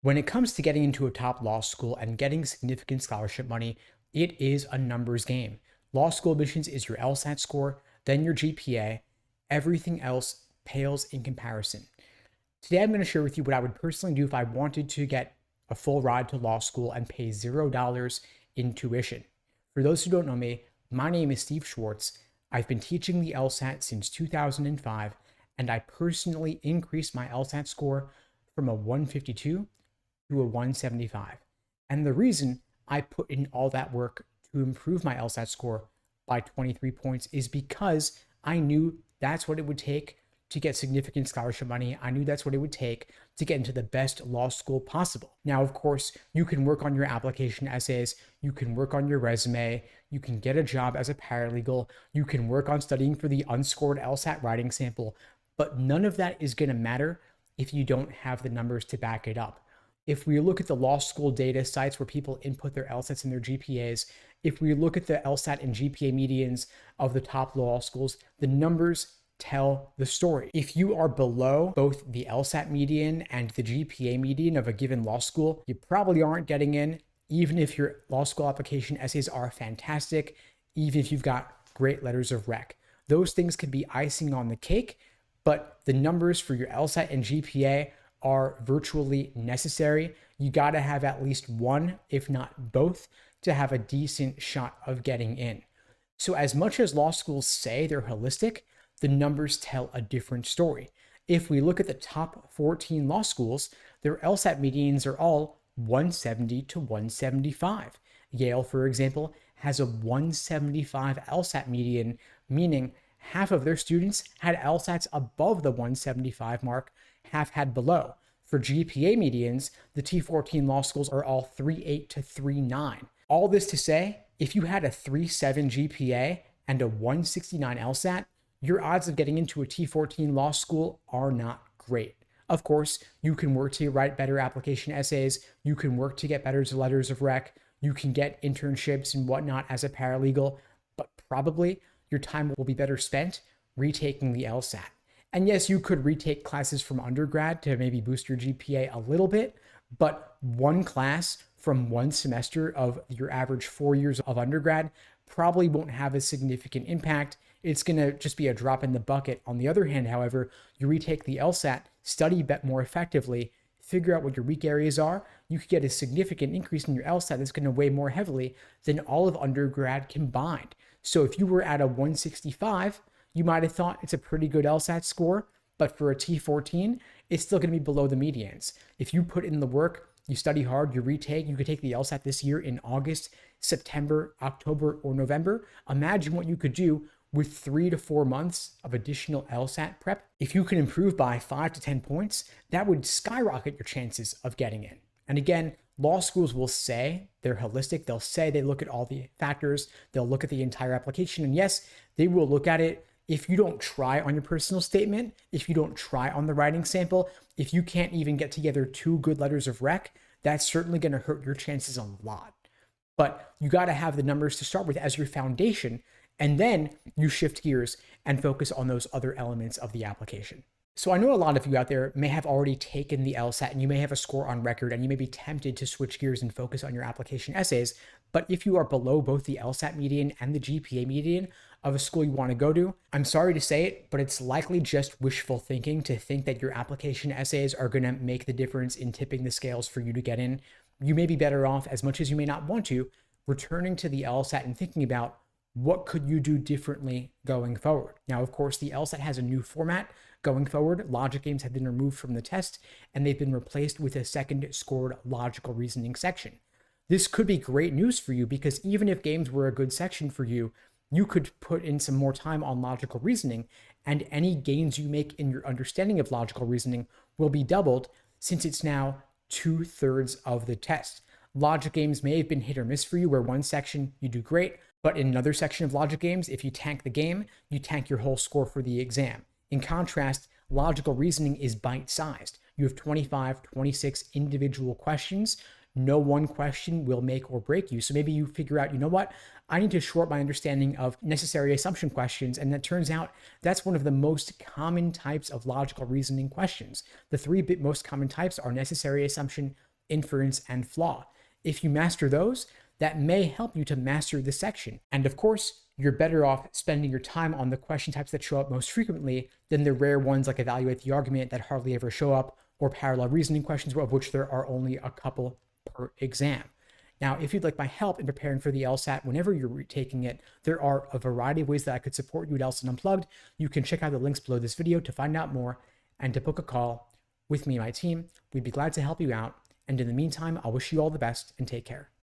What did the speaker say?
When it comes to getting into a top law school and getting significant scholarship money, it is a numbers game. Law school admissions is your LSAT score, then your GPA. Everything else pales in comparison. Today, I'm going to share with you what I would personally do if I wanted to get a full ride to law school and pay $0 in tuition. For those who don't know me, my name is Steve Schwartz. I've been teaching the LSAT since 2005, and I personally increased my LSAT score from a 152 to a 175. And the reason I put in all that work to improve my LSAT score by 23 points is because I knew that's what it would take to get significant scholarship money. I knew that's what it would take to get into the best law school possible. Now, of course, you can work on your application essays, you can work on your resume, you can get a job as a paralegal, you can work on studying for the unscored LSAT writing sample, but none of that is going to matter if you don't have the numbers to back it up. If we look at the law school data sites where people input their LSATs and their GPAs, if we look at the LSAT and GPA medians of the top law schools, the numbers tell the story. If you are below both the LSAT median and the GPA median of a given law school, you probably aren't getting in, even if your law school application essays are fantastic, even if you've got great letters of rec. Those things could be icing on the cake, but the numbers for your LSAT and GPA are virtually necessary. You got to have at least one, if not both, to have a decent shot of getting in. So as much as law schools say they're holistic, the numbers tell a different story. If we look at the top 14 law schools, their LSAT medians are all 170 to 175. Yale, for example, has a 175 LSAT median, meaning half of their students had LSATs above the 175 mark, half had below. For GPA medians, the T14 law schools are all 3.8 to 3.9. All this to say, if you had a 3.7 GPA and a 169 LSAT, your odds of getting into a T14 law school are not great. Of course, you can work to write better application essays, you can work to get better letters of rec, you can get internships and whatnot as a paralegal, but probably your time will be better spent retaking the LSAT. And yes, you could retake classes from undergrad to maybe boost your GPA a little bit, but one class from one semester of your average 4 years of undergrad probably won't have a significant impact. It's going to just be a drop in the bucket. On the other hand, however, you retake the LSAT, study more effectively, figure out what your weak areas are, you could get a significant increase in your LSAT that's going to weigh more heavily than all of undergrad combined. So if you were at a 165, you might have thought it's a pretty good LSAT score, but for a T14, it's still going to be below the medians. If you put in the work, you study hard, you retake, you could take the LSAT this year in August, September, October, or November. Imagine what you could do with 3 to 4 months of additional LSAT prep. If you can improve by 5 to 10 points, that would skyrocket your chances of getting in. And again, law schools will say they're holistic. They'll say they look at all the factors. They'll look at the entire application. And yes, they will look at it. If you don't try on your personal statement, if you don't try on the writing sample, if you can't even get together 2 good letters of rec, that's certainly going to hurt your chances a lot. But you got to have the numbers to start with as your foundation, and then you shift gears and focus on those other elements of the application. So I know a lot of you out there may have already taken the LSAT and you may have a score on record and you may be tempted to switch gears and focus on your application essays. But if you are below both the LSAT median and the GPA median of a school you want to go to, I'm sorry to say it, but it's likely just wishful thinking to think that your application essays are going to make the difference in tipping the scales for you to get in. You may be better off, as much as you may not want to, returning to the LSAT and thinking about what could you do differently going forward. Now, of course, the LSAT has a new format going forward. Logic games have been removed from the test and they've been replaced with a second scored logical reasoning section. This could be great news for you because even if games were a good section for you, you could put in some more time on logical reasoning, and any gains you make in your understanding of logical reasoning will be doubled since it's now 2/3 of the test. Logic games may have been hit or miss for you, where one section you do great, but in another section of logic games, if you tank the game, you tank your whole score for the exam. In contrast, logical reasoning is bite-sized. You have 25, 26 individual questions. No one question will make or break you. So maybe you figure out, you know what? I need to short my understanding of necessary assumption questions. And that turns out that's one of the most common types of logical reasoning questions. The 3 most common types are necessary assumption, inference, and flaw. If you master those, that may help you to master this section. And of course, you're better off spending your time on the question types that show up most frequently than the rare ones like evaluate the argument that hardly ever show up, or parallel reasoning questions, of which there are only a couple per exam. Now, if you'd like my help in preparing for the LSAT whenever you're retaking it, there are a variety of ways that I could support you at LSAT Unplugged. You can check out the links below this video to find out more and to book a call with me and my team. We'd be glad to help you out. And in the meantime, I'll wish you all the best and take care.